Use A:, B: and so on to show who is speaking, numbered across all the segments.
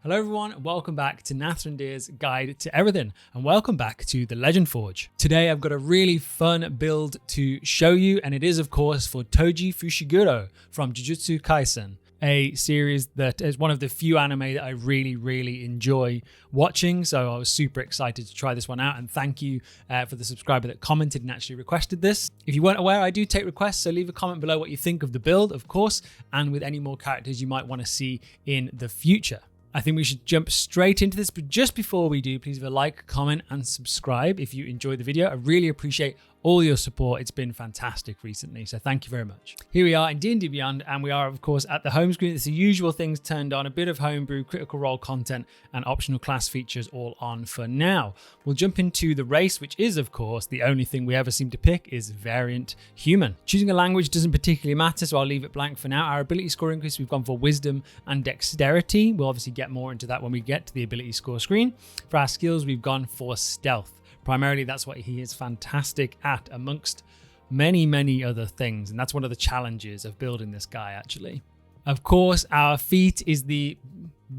A: Hello everyone, and welcome back to Nathrandir's Guide to Everything, and welcome back to the Legend Forge. Today I've got a really fun build to show you, and it is of course for Toji Fushiguro from Jujutsu Kaisen, a series that is one of the few anime that I really enjoy watching. So I was super excited to try this one out, and thank you for the subscriber that commented and actually requested this. If you weren't aware, I do take requests, so leave a comment below what you think of the build, of course, and with any more characters you might want to see in the future. I think we should jump straight into this, but just before we do, please leave a like, comment, and subscribe if you enjoyed the video. I really appreciate all your support. It's been fantastic recently, so thank you very much. Here we are in D&D Beyond, and we are, of course, at the home screen. It's the usual things turned on, a bit of homebrew, critical role content, and optional class features all on for now. We'll jump into the race, which is, of course, the only thing we ever seem to pick is variant human. Choosing a language doesn't particularly matter, so I'll leave it blank for now. Our ability score increase, we've gone for wisdom and dexterity. We'll obviously get more into that when we get to the ability score screen. For our skills, we've gone for stealth. Primarily, that's what he is fantastic at, amongst many other things. And that's one of the challenges of building this guy, actually. Of course, our feat is the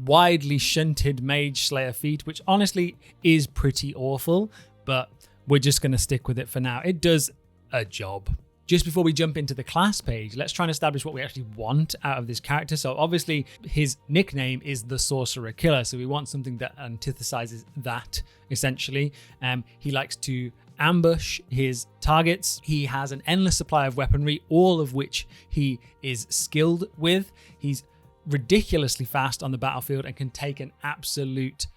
A: widely shunted Mage Slayer feat, which honestly is pretty awful, but we're just going to stick with it for now. It does a job. Just before we jump into the class page, let's try and establish what we actually want out of this character. So obviously his nickname is the Sorcerer Killer. So we want something that antithesizes that, essentially. He likes to ambush his targets. He has an endless supply of weaponry, all of which he is skilled with. He's ridiculously fast on the battlefield and can take an absolute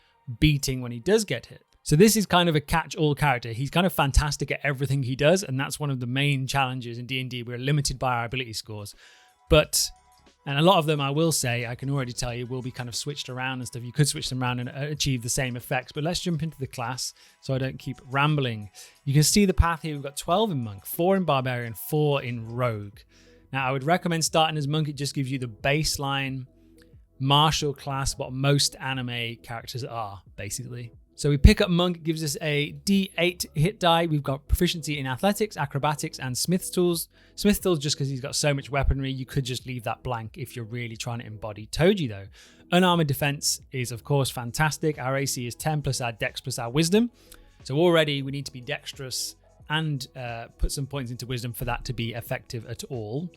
A: beating when he does get hit. So this is kind of a catch-all character. He's kind of fantastic at everything he does, and that's one of the main challenges in D&D. We're limited by our ability scores. And a lot of them, I will say, I can already tell you, will be kind of switched around and stuff. You could switch them around and achieve the same effects, but let's jump into the class so I don't keep rambling. You can see the path here. We've got 12 in Monk, 4 in Barbarian, 4 in Rogue. Now, I would recommend starting as Monk. It just gives you the baseline martial class, what most anime characters are, basically. So we pick up Monk, it gives us a D8 hit die. We've got proficiency in athletics, acrobatics, and Smith's tools. Smith's tools, just because he's got so much weaponry, you could just leave that blank if you're really trying to embody Toji, though. Unarmored defense is, of course, fantastic. Our AC is 10 plus our dex plus our wisdom. So already we need to be dexterous and put some points into wisdom for that to be effective at all,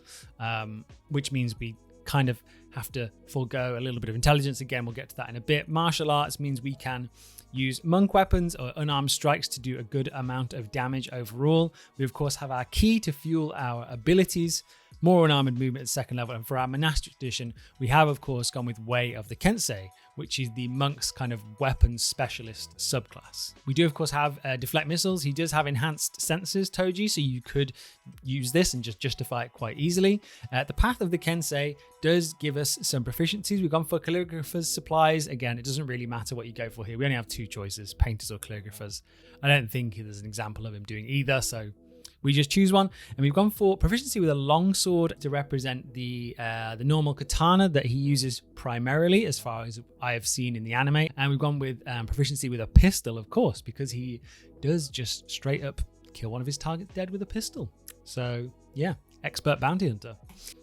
A: which means we kind of have to forego a little bit of intelligence. Again, we'll get to that in a bit. Martial arts means we can use monk weapons or unarmed strikes to do a good amount of damage overall. We, of course, have our key to fuel our abilities, more unarmored movement at second level. And for our monastic edition, we have, of course, gone with Way of the Kensei, which is the monk's kind of weapons specialist subclass. We do, of course, have deflect missiles. He does have enhanced senses, Toji, so you could use this and just justify it quite easily. The Path of the Kensei does give us some proficiencies. We've gone for calligrapher's supplies. Again, it doesn't really matter what you go for here. We only have 2 choices, painters or calligraphers. I don't think there's an example of him doing either, so we just choose one. And we've gone for proficiency with a longsword to represent the normal katana that he uses primarily, as far as I have seen in the anime. And we've gone with proficiency with a pistol, of course, because he does just straight up kill one of his targets dead with a pistol. So yeah, expert bounty hunter.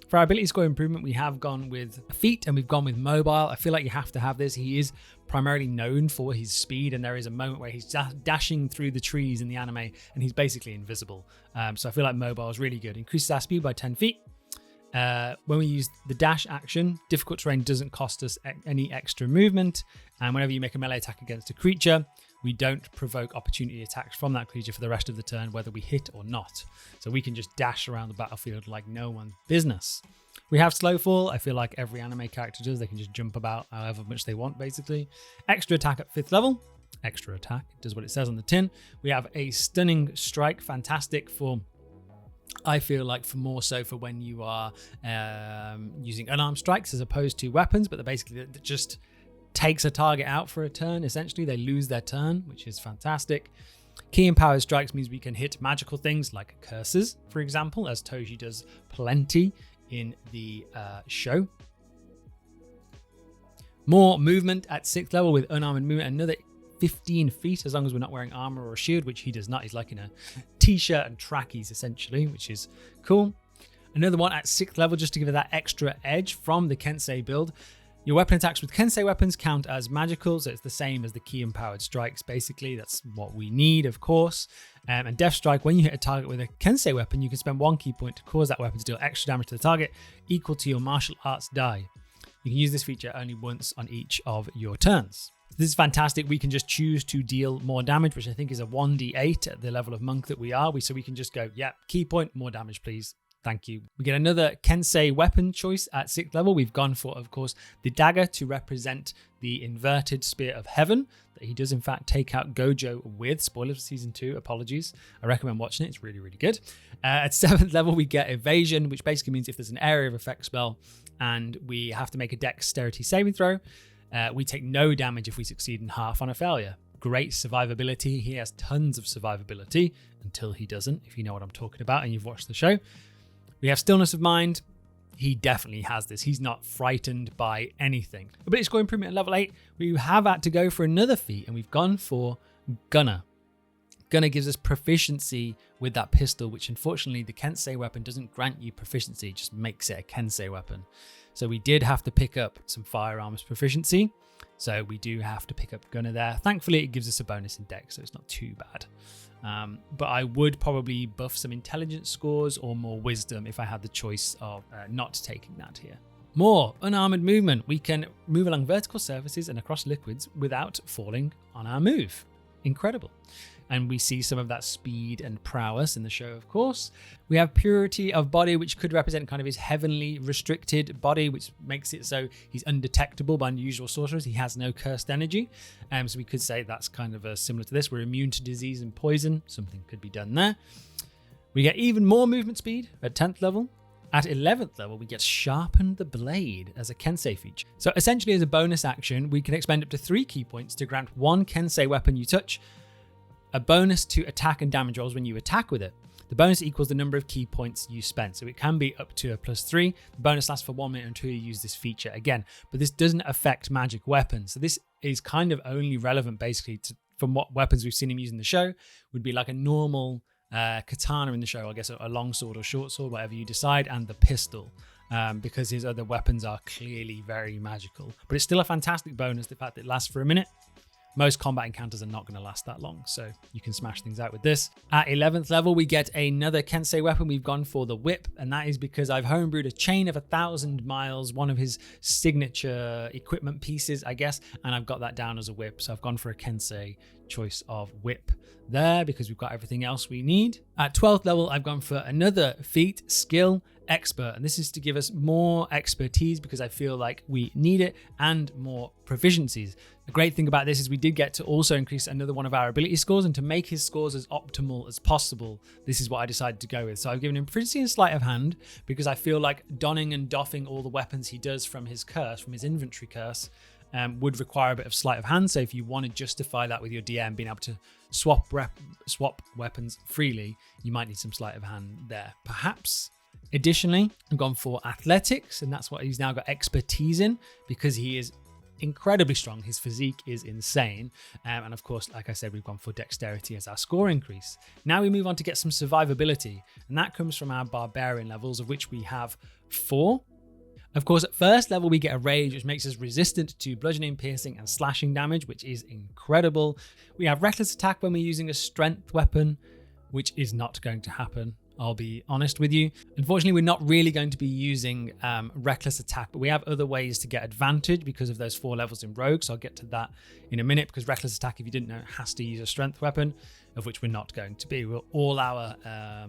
A: For our ability score improvement, we have gone with feet and we've gone with mobile. I feel like you have to have this. He is primarily known for his speed, and there is a moment where he's dashing through the trees in the anime and he's basically invisible. So I feel like mobile is really good. Increases our speed by 10 feet. When we use the dash action, difficult terrain doesn't cost us any extra movement. And whenever you make a melee attack against a creature, we don't provoke opportunity attacks from that creature for the rest of the turn, whether we hit or not. So we can just dash around the battlefield like no one's business. We have slow fall. I feel like every anime character does. They can just jump about however much they want, basically. Extra attack at 5th level. Extra attack, does what it says on the tin. We have a stunning strike, fantastic for, I feel like, for more so for when you are using unarmed strikes as opposed to weapons, but they're basically just takes a target out for a turn. Essentially, they lose their turn, which is fantastic. Key empowered strikes means we can hit magical things like curses, for example, as Toji does plenty in the show. More movement at 6th level with unarmored movement, another 15 feet as long as we're not wearing armor or a shield, which he does not. He's like in a t-shirt and trackies essentially, which is cool. Another one at 6th level just to give it that extra edge from the Kensei build. Your weapon attacks with Kensei weapons count as magical, so it's the same as the key empowered strikes, basically. That's what we need, of course. And Death Strike, when you hit a target with a Kensei weapon, you can spend 1 key point to cause that weapon to deal extra damage to the target equal to your martial arts die. You can use this feature only once on each of your turns. This is fantastic. We can just choose to deal more damage, which I think is a 1d8 at the level of monk that we are. So we can just go, yeah, key point, more damage, please. Thank you. We get another Kensei weapon choice at 6th level. We've gone for, of course, the dagger to represent the inverted spear of heaven that he does in fact take out Gojo with. Spoilers for season 2, apologies. I recommend watching it. It's really, really good. At 7th level, we get evasion, which basically means if there's an area of effect spell and we have to make a dexterity saving throw, we take no damage if we succeed in half on a failure. Great survivability. He has tons of survivability until he doesn't, if you know what I'm talking about and you've watched the show. We have stillness of mind. He definitely has this. He's not frightened by anything. Ability score improvement at level 8. We have had to go for another feat and we've gone for Gunner. Gunner gives us proficiency with that pistol, which unfortunately the Kensei weapon doesn't grant you proficiency, it just makes it a Kensei weapon. So we did have to pick up some firearms proficiency. So we do have to pick up Gunner there. Thankfully, it gives us a bonus in dex, so it's not too bad. But I would probably buff some intelligence scores or more wisdom if I had the choice of not taking that here. More unarmored movement. We can move along vertical surfaces and across liquids without falling on our move. Incredible. And we see some of that speed and prowess in the show, of course. We have purity of body, which could represent kind of his heavenly restricted body, which makes it so he's undetectable by unusual sorcerers. He has no cursed energy. So we could say that's kind of similar to this. We're immune to disease and poison. Something could be done there. We get even more movement speed at 10th level. At 11th level, we get Sharpen the Blade as a Kensei feature. So essentially as a bonus action, we can expend up to 3 key points to grant one Kensei weapon you touch a bonus to attack and damage rolls when you attack with it. The bonus equals the number of key points you spent. So it can be up to a +3. The bonus lasts for 1 minute until you use this feature again. But this doesn't affect magic weapons. So this is kind of only relevant basically from what weapons we've seen him use in the show. Would be like a normal katana in the show, I guess a long sword or short sword, whatever you decide, and the pistol. Because his other weapons are clearly very magical. But it's still a fantastic bonus, the fact that it lasts for a minute. Most combat encounters are not going to last that long, so you can smash things out with this. At 11th level, we get another Kensei weapon. We've gone for the whip, and that is because I've homebrewed a chain of 1,000 miles, one of his signature equipment pieces, I guess, and I've got that down as a whip. So I've gone for a Kensei choice of whip there because we've got everything else we need. At 12th level, I've gone for another feat, skill, expert, and this is to give us more expertise because I feel like we need it and more proficiencies. The great thing about this is we did get to also increase another one of our ability scores, and to make his scores as optimal as possible, this is what I decided to go with. So I've given him proficiency and sleight of hand because I feel like donning and doffing all the weapons he does from his curse, from his inventory curse, would require a bit of sleight of hand. So if you want to justify that with your DM being able to swap weapons freely, you might need some sleight of hand there, perhaps. Additionally, I've gone for athletics, and that's what he's now got expertise in because he is incredibly strong. His physique is insane. And of course, like I said, we've gone for dexterity as our score increase. Now we move on to get some survivability, and that comes from our barbarian levels, of which we have 4. Of course, at first level, we get a rage, which makes us resistant to bludgeoning, piercing, and slashing damage, which is incredible. We have reckless attack when we're using a strength weapon, which is not going to happen. I'll be honest with you. Unfortunately, we're not really going to be using reckless attack, but we have other ways to get advantage because of those 4 levels in rogue. So I'll get to that in a minute, because reckless attack, if you didn't know, has to use a strength weapon, of which we're not going to be. All our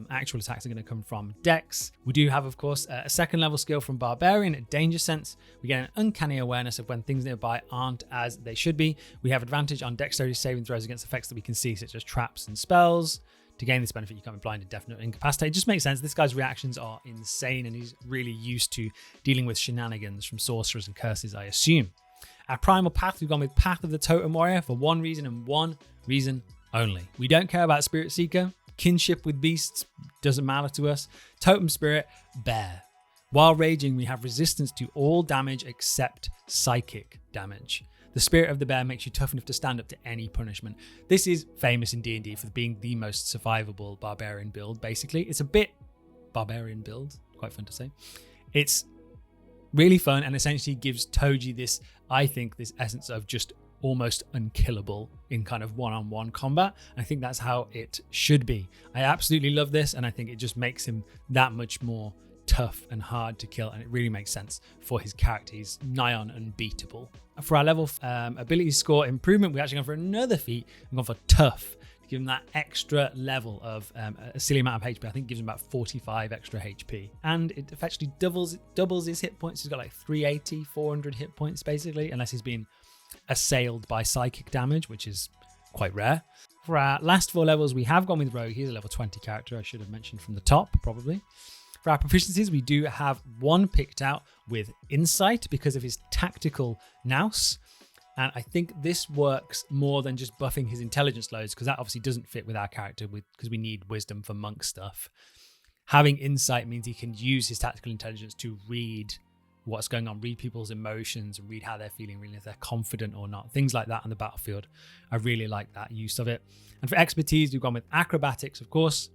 A: actual attacks are going to come from dex. We do have, of course, a 2nd level skill from Barbarian at Danger Sense. We get an uncanny awareness of when things nearby aren't as they should be. We have advantage on dexterity saving throws against effects that we can see, such as traps and spells. To gain this benefit, you can't be blinded, definitely incapacitated. It just makes sense. This guy's reactions are insane, and he's really used to dealing with shenanigans from sorcerers and curses, I assume. Our primal path, we've gone with Path of the Totem Warrior for one reason and one reason only. We don't care about Spirit Seeker. Kinship with beasts doesn't matter to us. Totem Spirit, bear. While raging, we have resistance to all damage except psychic damage. The spirit of the bear makes you tough enough to stand up to any punishment. This is famous in D&D for being the most survivable barbarian build, basically. It's a bit barbarian build, quite fun to say. It's Really fun, and essentially gives Toji this, I think, this essence of just almost unkillable in kind of one-on-one combat. I think that's how it should be. I absolutely love this, and I think it just makes him that much more tough and hard to kill, and it really makes sense for his character. He's nigh on unbeatable. For our level ability score improvement, we're actually going for another feat. We've gone for tough to give him that extra level of a silly amount of HP. I think it gives him about 45 extra HP, and it effectively doubles his hit points. He's got like 380, 400 hit points basically, unless he's been assailed by psychic damage, which is quite rare. For our last 4 levels, we have gone with Rogue. He's a level 20 character, I should have mentioned from the top probably. For our proficiencies, we do have one picked out with Insight because of his tactical nous. And I think this works more than just buffing his intelligence loads, because that obviously doesn't fit with our character because we need wisdom for monk stuff. Having Insight means he can use his tactical intelligence to read what's going on, read people's emotions, and read how they're feeling, really if they're confident or not. Things like that on the battlefield. I really like that use of it. And for expertise, we've gone with acrobatics, of course,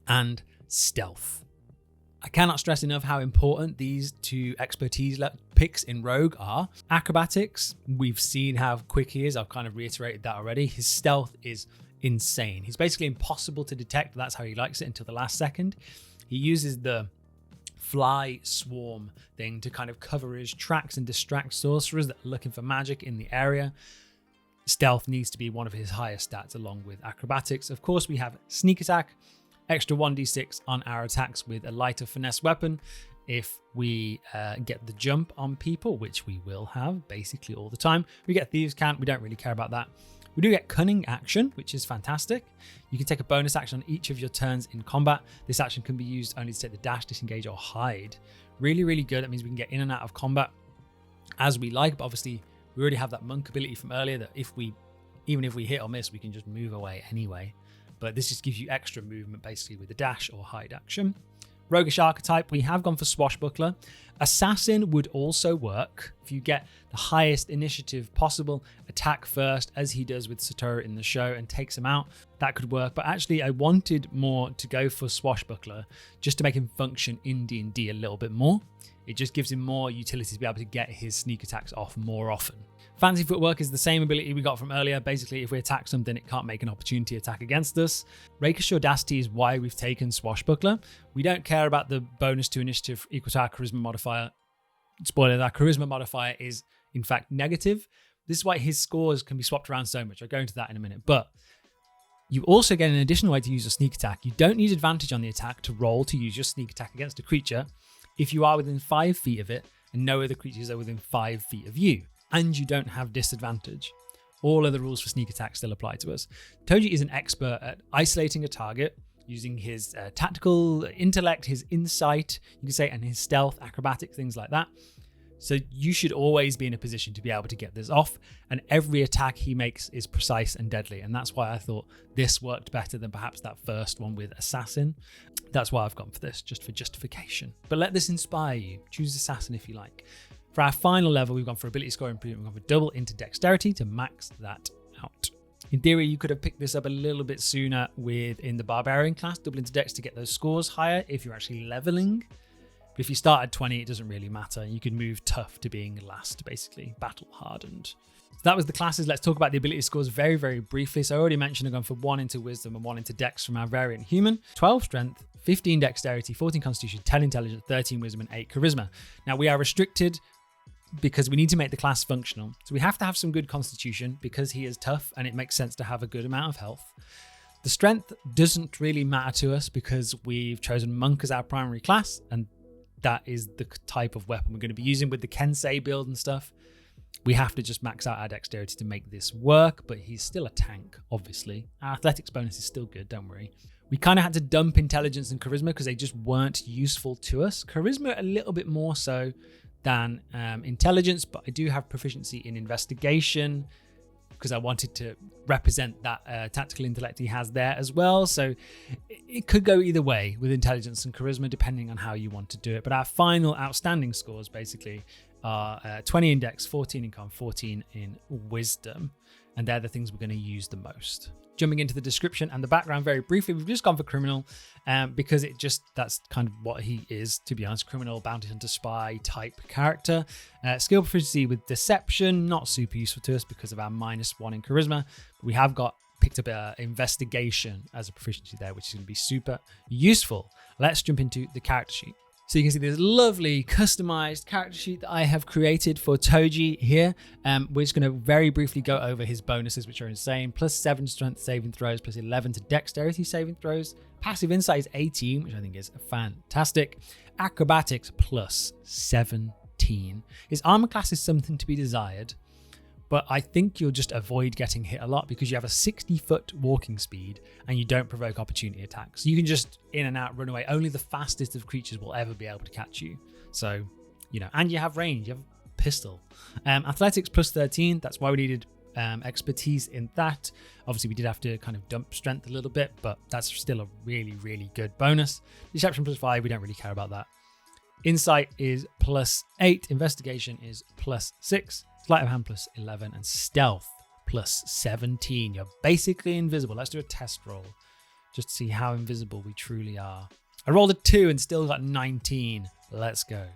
A: and stealth. I cannot stress enough how important these 2 expertise picks in Rogue are. Acrobatics, we've seen how quick he is. I've kind of reiterated that already. His stealth is insane. He's basically impossible to detect. That's how he likes it until the last second. He uses the fly swarm thing to kind of cover his tracks and distract sorcerers that are looking for magic in the area. Stealth needs to be one of his highest stats along with acrobatics. Of course, we have sneak attack, extra 1d6 on our attacks with a lighter finesse weapon if we get the jump on people, which we will have basically all the time. We get thieves cant, we don't really care about that. We do get cunning action, which is fantastic. You can take a bonus action on each of your turns in combat. This action can be used only to take the dash, disengage, or hide. Really, really good. That means we can get in and out of combat as we like, but obviously we already have that monk ability from earlier that even if we hit or miss, we can just move away anyway. But this just gives you extra movement basically with the dash or hide action. Roguish archetype, we have gone for swashbuckler. Assassin would also work. If you get the highest initiative possible, attack first as he does with Satoru in the show and takes him out, that could work. But actually I wanted more to go for swashbuckler just to make him function in D&D a little bit more. It just gives him more utility to be able to get his sneak attacks off more often. Fancy footwork is the same ability we got from earlier. Basically, if we attack something, it can't make an opportunity attack against us. Rakish audacity is why we've taken swashbuckler. We don't care about the bonus to initiative equal to our charisma modifier. Spoiler, our charisma modifier is in fact negative. This is why his scores can be swapped around so much. I'll go into that in a minute. But you also get an additional way to use a sneak attack. You don't need advantage on the attack to roll to use your sneak attack against a creature if you are within 5 feet of it and no other creatures are within 5 feet of you. And you don't have disadvantage. All of the rules for sneak attack still apply to us. Toji is an expert at isolating a target using his tactical intellect, his insight, you can say, and his stealth, acrobatic, things like that. So you should always be in a position to be able to get this off, and every attack he makes is precise and deadly, and that's why I thought this worked better than perhaps that first one with Assassin. That's why I've gone for this, just for justification. But let this inspire you. Choose Assassin if you like. For our final level, we've gone for ability score improvement. We've gone for double into dexterity to max that out. In theory, you could have picked this up a little bit sooner in the Barbarian class, double into dex to get those scores higher if you're actually leveling. But if you start at 20, it doesn't really matter. You can move tough to being last, basically, battle hardened. So that was the classes. Let's talk about the ability scores very, very briefly. So I already mentioned I've gone for 1 into wisdom and 1 into dex from our variant human, 12 strength, 15 dexterity, 14 constitution, 10 intelligence, 13 wisdom, and 8 charisma. Now we are restricted because we need to make the class functional. So we have to have some good constitution because he is tough and it makes sense to have a good amount of health. The strength doesn't really matter to us because we've chosen monk as our primary class, and that is the type of weapon we're going to be using with the Kensei build and stuff. We have to just max out our dexterity to make this work, but he's still a tank, obviously. Our athletics bonus is still good, don't worry. We kind of had to dump intelligence and charisma because they just weren't useful to us. Charisma a little bit more so than intelligence, but I do have proficiency in investigation because I wanted to represent that tactical intellect he has there as well. So it could go either way with intelligence and charisma depending on how you want to do it. But our final outstanding scores basically are 20 in Dex, 14 in Con, 14 in Wisdom. And they're the things we're going to use the most. Jumping into the description and the background very briefly, we've just gone for criminal because that's kind of what he is, to be honest. Criminal, bounty hunter, spy type character. Skill proficiency with deception, not super useful to us because of our -1 in charisma. But we have picked up investigation as a proficiency there, which is going to be super useful. Let's jump into the character sheet. So you can see this lovely customized character sheet that I have created for Toji here. We're just going to very briefly go over his bonuses, which are insane. +7 strength saving throws, +11 to dexterity saving throws. Passive insight is 18, which I think is fantastic. Acrobatics +17. His armor class is something to be desired, but I think you'll just avoid getting hit a lot because you have a 60-foot walking speed and you don't provoke opportunity attacks. You can just in and out run away. Only the fastest of creatures will ever be able to catch you. So, and you have range, you have a pistol. Athletics +13, that's why we needed expertise in that. Obviously, we did have to kind of dump strength a little bit, but that's still a really, really good bonus. Deception +5, we don't really care about that. Insight is +8, investigation is +6. Sleight of hand +11 and stealth +17. You're basically invisible. Let's do a test roll just to see how invisible we truly are. I rolled a 2 and still got 19. Let's go.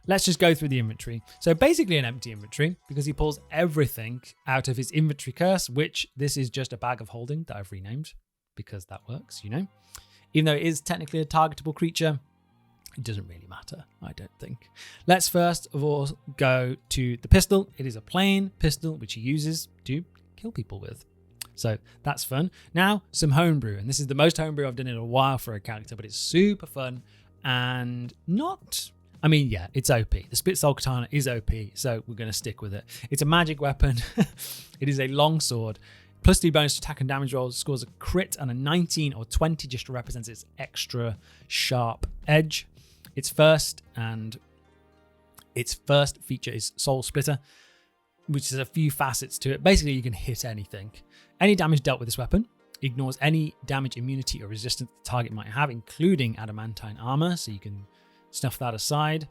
A: Let's just go through the inventory. So basically an empty inventory because he pulls everything out of his inventory curse, which this is just a bag of holding that I've renamed because that works, Even though it is technically a targetable creature, it doesn't really matter, I don't think. Let's first of all go to the pistol. It is a plain pistol, which he uses to kill people with. So that's fun. Now, some homebrew. And this is the most homebrew I've done in a while for a character, but it's super fun and it's OP. The Spit Soul Katana is OP, so we're going to stick with it. It's a magic weapon. It is a long sword. +2 bonus to attack and damage rolls, scores a crit and a 19 or 20 just to represent its extra sharp edge. Its first feature is Soul Splitter, which has a few facets to it. Basically, you can hit anything. Any damage dealt with this weapon ignores any damage, immunity, or resistance the target might have, including adamantine armor, so you can snuff that aside.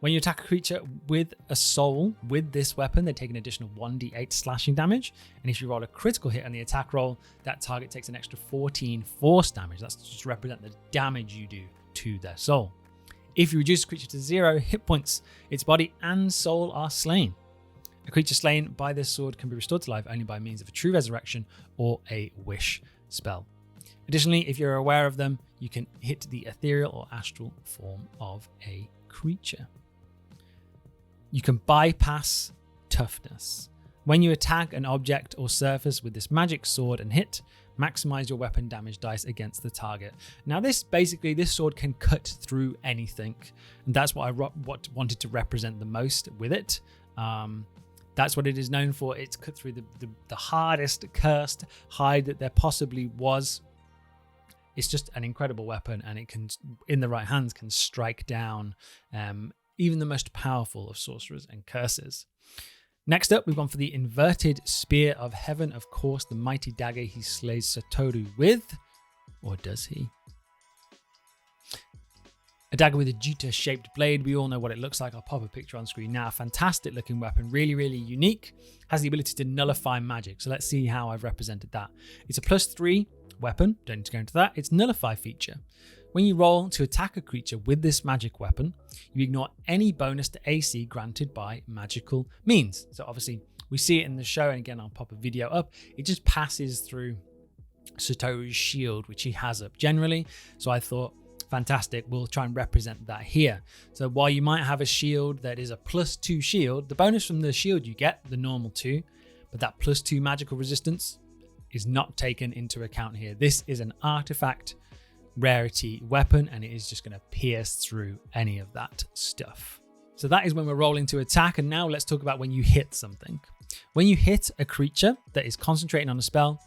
A: When you attack a creature with a soul with this weapon, they take an additional 1d8 slashing damage. And if you roll a critical hit on the attack roll, that target takes an extra 14 force damage. That's just to represent the damage you do to their soul. If you reduce a creature to 0 hit points, its body and soul are slain. A creature slain by this sword can be restored to life only by means of a true resurrection or a wish spell. Additionally, if you're aware of them, you can hit the ethereal or astral form of a creature. You can bypass toughness. When you attack an object or surface with this magic sword and hit, maximize your weapon damage dice against the target. Now this sword can cut through anything, and that's what I wanted to represent the most with it. That's what it is known for. It's cut through the hardest cursed hide that there possibly was. It's just an incredible weapon, and it can, in the right hands, can strike down even the most powerful of sorcerers and curses. Next up, we've gone for the inverted spear of heaven. Of course, the mighty dagger he slays Satoru with. Or does he? A dagger with a Jita-shaped blade. We all know what it looks like. I'll pop a picture on screen now. Fantastic looking weapon. Really, really unique. Has the ability to nullify magic. So let's see how I've represented that. It's a +3 weapon. Don't need to go into that. It's nullify feature. When you roll to attack a creature with this magic weapon, you ignore any bonus to AC granted by magical means. So obviously we see it in the show, and again, I'll pop a video up. It just passes through Satoru's shield, which he has up generally. So I thought, fantastic, we'll try and represent that here. So while you might have a shield that is a +2 shield, the bonus from the shield you get, the normal 2, but that +2 magical resistance is not taken into account here. This is an artifact rarity weapon, and it is just going to pierce through any of that stuff. So that is when we're rolling to attack. And now let's talk about when you hit something. When you hit a creature that is concentrating on a spell,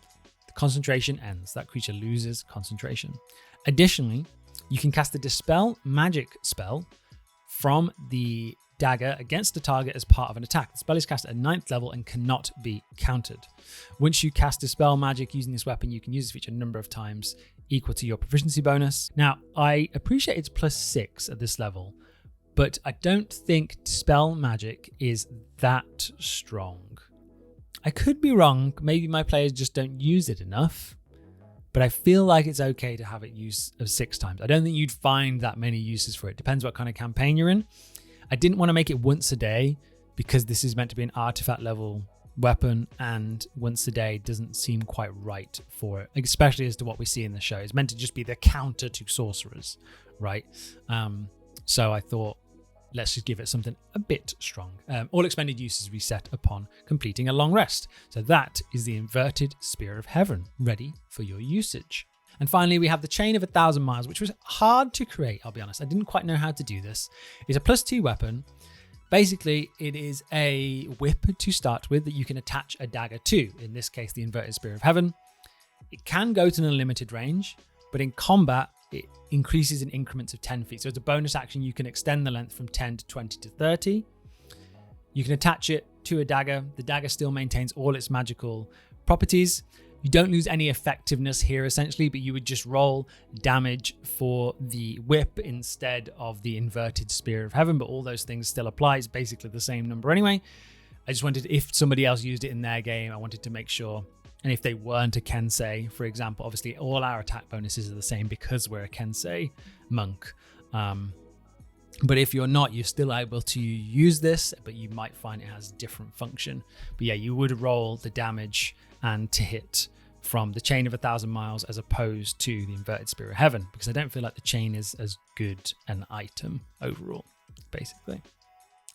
A: the concentration ends. That creature loses concentration. Additionally, you can cast a dispel magic spell from the dagger against the target as part of an attack. The spell is cast at 9th level and cannot be countered. Once you cast dispel magic using this weapon, you can use this feature a number of times, equal to your proficiency bonus. Now, I appreciate it's +6 at this level, but I don't think Dispel Magic is that strong. I could be wrong. Maybe my players just don't use it enough, but I feel like it's okay to have it used 6 times. I don't think you'd find that many uses for it. Depends what kind of campaign you're in. I didn't want to make it once a day because this is meant to be an artifact level weapon, and once a day doesn't seem quite right for it, especially as to what we see in the show. It's meant to just be the counter to sorcerers, right? So I thought, let's just give it something a bit strong. All expended uses reset upon completing a long rest. So that is the inverted Spear of Heaven, ready for your usage. And finally, we have the Chain of 1,000 Miles, which was hard to create, I'll be honest. I didn't quite know how to do this. It's a +2 weapon. Basically, it is a whip to start with that you can attach a dagger to, in this case, the inverted Spear of Heaven. It can go to an unlimited range, but in combat, it increases in increments of 10 feet. So it's a bonus action. You can extend the length from 10 to 20 to 30. You can attach it to a dagger. The dagger still maintains all its magical properties. You don't lose any effectiveness here, essentially, but you would just roll damage for the whip instead of the inverted Spear of Heaven, but all those things still apply. It's basically the same number anyway. I just wanted, if somebody else used it in their game, I wanted to make sure. And if they weren't a Kensei, for example, obviously all our attack bonuses are the same because we're a Kensei monk. But if you're not, you're still able to use this, but you might find it has a different function. But yeah, you would roll the damage and to hit from the Chain of 1,000 Miles as opposed to the inverted Spear of Heaven, because I don't feel like the chain is as good an item overall, basically.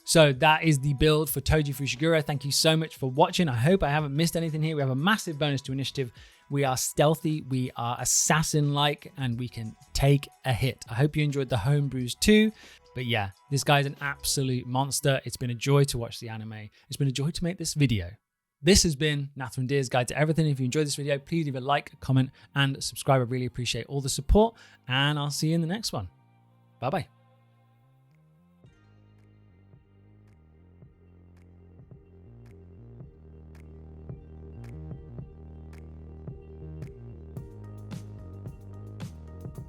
A: So that is the build for Toji Fushiguro. Thank you so much for watching. I hope I haven't missed anything here. We have a massive bonus to initiative. We are stealthy, we are assassin-like, and we can take a hit. I hope you enjoyed the homebrews too. But yeah, this guy's an absolute monster. It's been a joy to watch the anime. It's been a joy to make this video. This has been Nathrandir's Guide to Everything. If you enjoyed this video, please leave a like, comment, and subscribe. I really appreciate all the support, and I'll see you in the next one. Bye-bye.